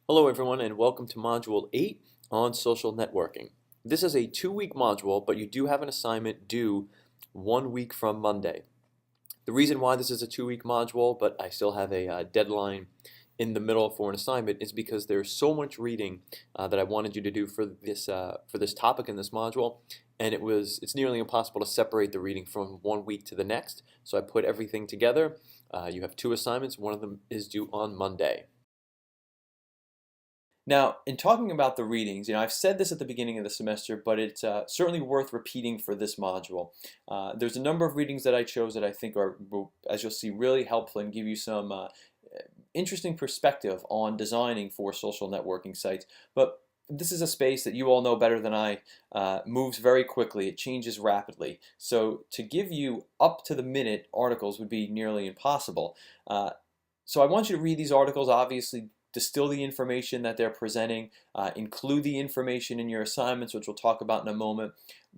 Hello everyone and welcome to Module 8 on social networking. This is a 2-week module, but you do have an assignment due 1 week from Monday. The reason why this is a 2-week module, but I still have a deadline in the middle for an assignment is because there's so much reading that I wanted you to do for this topic in this module, and it's nearly impossible to separate the reading from 1 week to the next, so I put everything together. You have 2 assignments, one of them is due on Monday. Now, in talking about the readings, I've said this at the beginning of the semester, but it's certainly worth repeating for this module. There's a number of readings that I chose that I think are, as you'll see, really helpful and give you some interesting perspective on designing for social networking sites. But this is a space that you all know better than I, moves very quickly, it changes rapidly. So to give you up-to-the-minute articles would be nearly impossible. So I want you to read these articles, obviously distill the information that they're presenting, include the information in your assignments, which we'll talk about in a moment.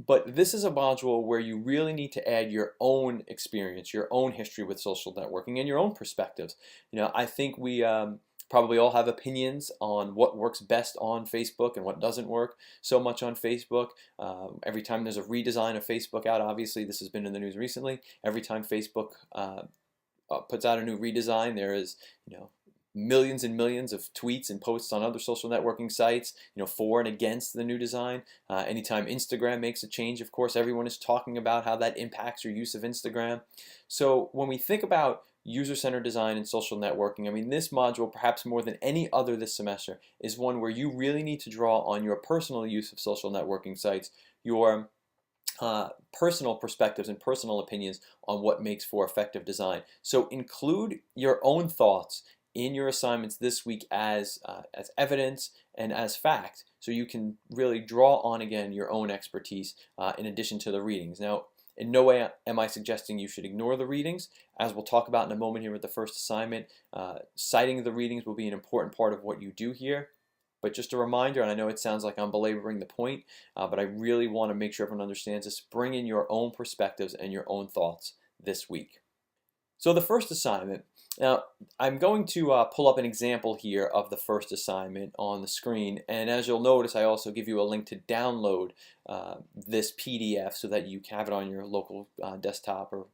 But this is a module where you really need to add your own experience, your own history with social networking, and your own perspectives. I think we probably all have opinions on what works best on Facebook and what doesn't work so much on Facebook. Every time there's a redesign of Facebook out, obviously this has been in the news recently, every time Facebook puts out a new redesign, there is, millions and millions of tweets and posts on other social networking sites, for and against the new design. Anytime Instagram makes a change, of course, everyone is talking about how that impacts your use of Instagram. So when we think about user-centered design and social networking, this module, perhaps more than any other this semester, is one where you really need to draw on your personal use of social networking sites, your personal perspectives and personal opinions on what makes for effective design. So include your own thoughts in your assignments this week as evidence and as fact, so you can really draw on again your own expertise in addition to the readings. Now, in no way am I suggesting you should ignore the readings. As we'll talk about in a moment here with the first assignment, citing the readings will be an important part of what you do here. But just a reminder, and I know it sounds like I'm belaboring the point, but I really want to make sure everyone understands this. Bring in your own perspectives and your own thoughts this week. So the first assignment, now I'm going to pull up an example here of the first assignment on the screen, and as you'll notice, I also give you a link to download this PDF so that you can have it on your local desktop or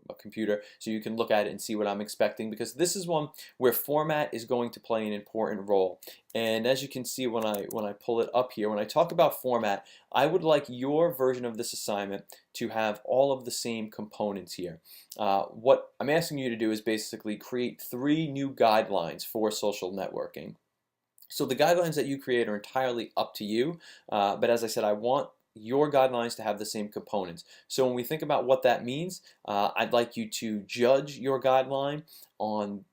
a computer, so you can look at it and see what I'm expecting, because this is one where format is going to play an important role. And as you can see when I pull it up here, when I talk about format, I would like your version of this assignment to have all of the same components here. What I'm asking you to do is basically create 3 new guidelines for social networking. So the guidelines that you create are entirely up to you, but as I said, I want your guidelines to have the same components. So when we think about what that means, I'd like you to judge your guideline on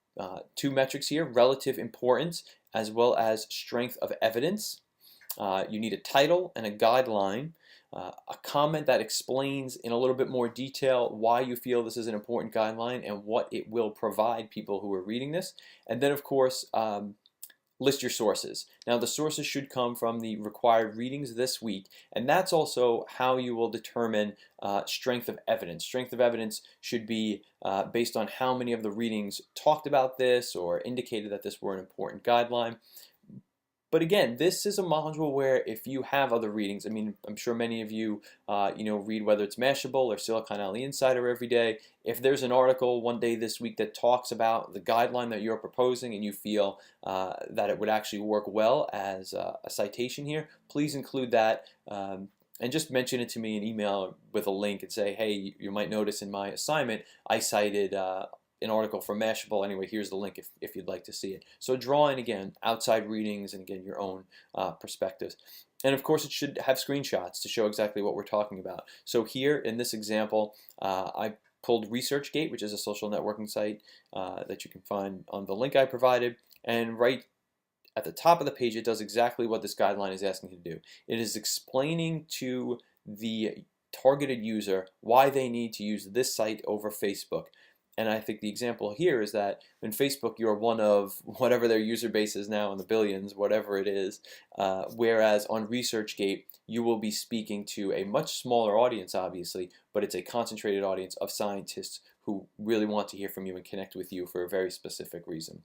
2 metrics here: relative importance as well as strength of evidence. You need a title and a guideline, a comment that explains in a little bit more detail why you feel this is an important guideline and what it will provide people who are reading this. And then, of course, list your sources. Now, the sources should come from the required readings this week, and that's also how you will determine strength of evidence. Strength of evidence should be based on how many of the readings talked about this or indicated that this were an important guideline. But again, this is a module where if you have other readings, I'm sure many of you, read whether it's Mashable or Silicon Alley Insider every day. If there's an article one day this week that talks about the guideline that you're proposing and you feel that it would actually work well as a citation here, please include that. And just mention it to me in email with a link and say, hey, you might notice in my assignment I cited an article from Mashable. Anyway, here's the link if you'd like to see it. So draw in, again, outside readings and, again, your own perspectives. And of course, it should have screenshots to show exactly what we're talking about. So here in this example, I pulled ResearchGate, which is a social networking site that you can find on the link I provided, and right at the top of the page, it does exactly what this guideline is asking you to do. It is explaining to the targeted user why they need to use this site over Facebook. And I think the example here is that in Facebook, you're one of whatever their user base is now in the billions, whatever it is, whereas on ResearchGate, you will be speaking to a much smaller audience, obviously, but it's a concentrated audience of scientists who really want to hear from you and connect with you for a very specific reason.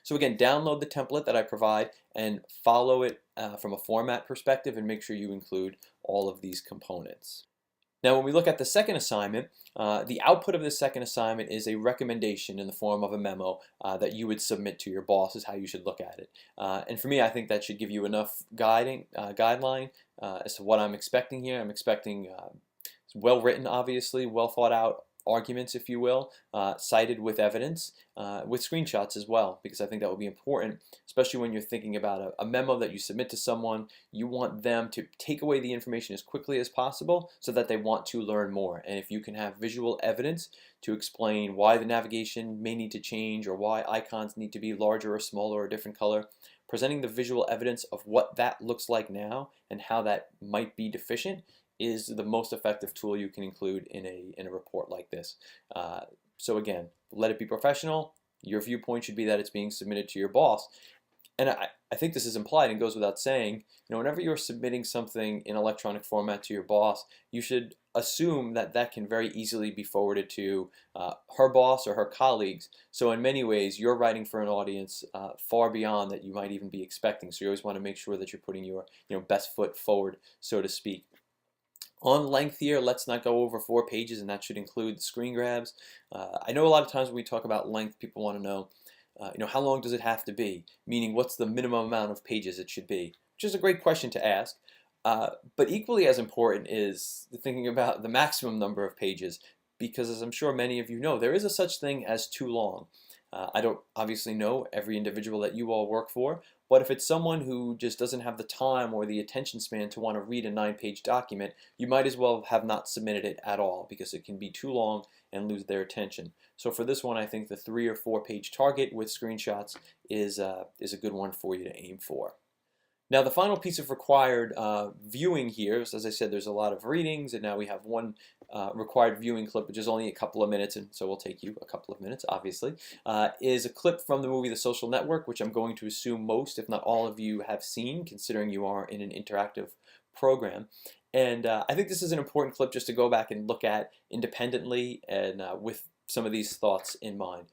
So again, download the template that I provide and follow it from a format perspective, and make sure you include all of these components. Now, when we look at the second assignment, the output of this second assignment is a recommendation in the form of a memo that you would submit to your boss, is how you should look at it. And for me, I think that should give you enough guideline as to what I'm expecting here. I'm expecting well written, obviously, well thought out arguments, if you will, cited with evidence, with screenshots as well, because I think that will be important, especially when you're thinking about a memo that you submit to someone. You want them to take away the information as quickly as possible so that they want to learn more. And if you can have visual evidence to explain why the navigation may need to change, or why icons need to be larger or smaller or a different color, presenting the visual evidence of what that looks like now and how that might be deficient is the most effective tool you can include in a report like this. So again, let it be professional. Your viewpoint should be that it's being submitted to your boss. And I think this is implied and goes without saying, whenever you're submitting something in electronic format to your boss, you should assume that that can very easily be forwarded to her boss or her colleagues. So in many ways, you're writing for an audience far beyond that you might even be expecting. So you always want to make sure that you're putting your best foot forward, so to speak. On length here, let's not go over 4 pages, and that should include screen grabs. I know a lot of times when we talk about length, people want to know, how long does it have to be? Meaning, what's the minimum amount of pages it should be? Which is a great question to ask. But equally as important is thinking about the maximum number of pages, because as I'm sure many of you know, there is a such thing as too long. I don't obviously know every individual that you all work for, but if it's someone who just doesn't have the time or the attention span to want to read a 9-page document, you might as well have not submitted it at all, because it can be too long and lose their attention. So for this one, I think the 3 or 4 page target with screenshots is a good one for you to aim for. Now, the final piece of required viewing here is, as I said, there's a lot of readings, and now we have one required viewing clip, which is only a couple of minutes, and so will take you a couple of minutes, obviously, is a clip from the movie The Social Network, which I'm going to assume most, if not all of you have seen, considering you are in an interactive program. And I think this is an important clip just to go back and look at independently and with some of these thoughts in mind.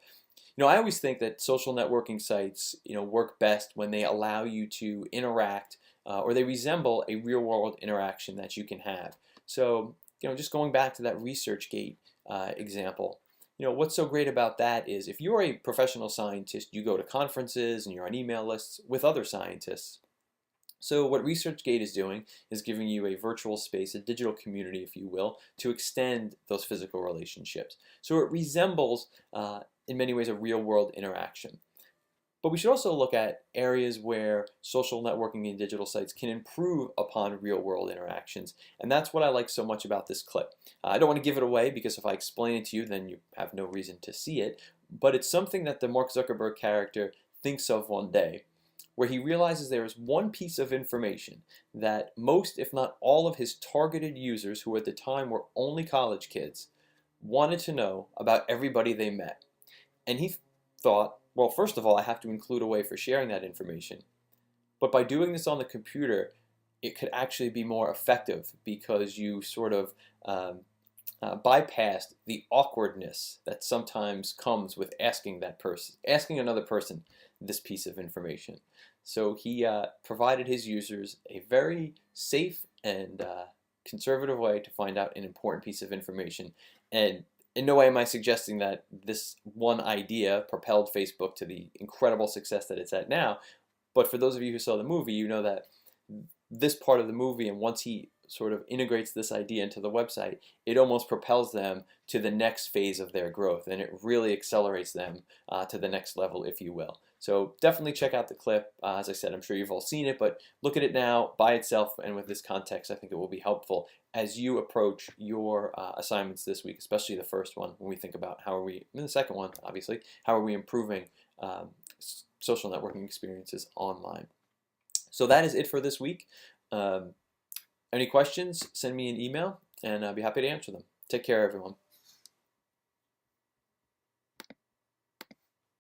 I always think that social networking sites, work best when they allow you to interact or they resemble a real-world interaction that you can have. So, just going back to that ResearchGate example, what's so great about that is if you're a professional scientist, you go to conferences and you're on email lists with other scientists. So what ResearchGate is doing is giving you a virtual space, a digital community, if you will, to extend those physical relationships. So it resembles, in many ways, a real-world interaction. But we should also look at areas where social networking and digital sites can improve upon real-world interactions, and that's what I like so much about this clip. I don't want to give it away, because if I explain it to you, then you have no reason to see it, but it's something that the Mark Zuckerberg character thinks of one day, where he realizes there is one piece of information that most, if not all, of his targeted users, who at the time were only college kids, wanted to know about everybody they met. And he thought, well, first of all, I have to include a way for sharing that information. But by doing this on the computer, it could actually be more effective, because you sort of bypassed the awkwardness that sometimes comes with asking another person this piece of information. So he provided his users a very safe and conservative way to find out an important piece of information. And in no way am I suggesting that this one idea propelled Facebook to the incredible success that it's at now. But for those of you who saw the movie, you know that this part of the movie, and once he sort of integrates this idea into the website, it almost propels them to the next phase of their growth, and it really accelerates them to the next level, if you will. So definitely check out the clip. As I said, I'm sure you've all seen it, but look at it now by itself, and with this context, I think it will be helpful as you approach your assignments this week, especially the first one, when we think about and the second one, obviously, how are we improving social networking experiences online. So that is it for this week. Any questions, send me an email, and I'll be happy to answer them. Take care, everyone.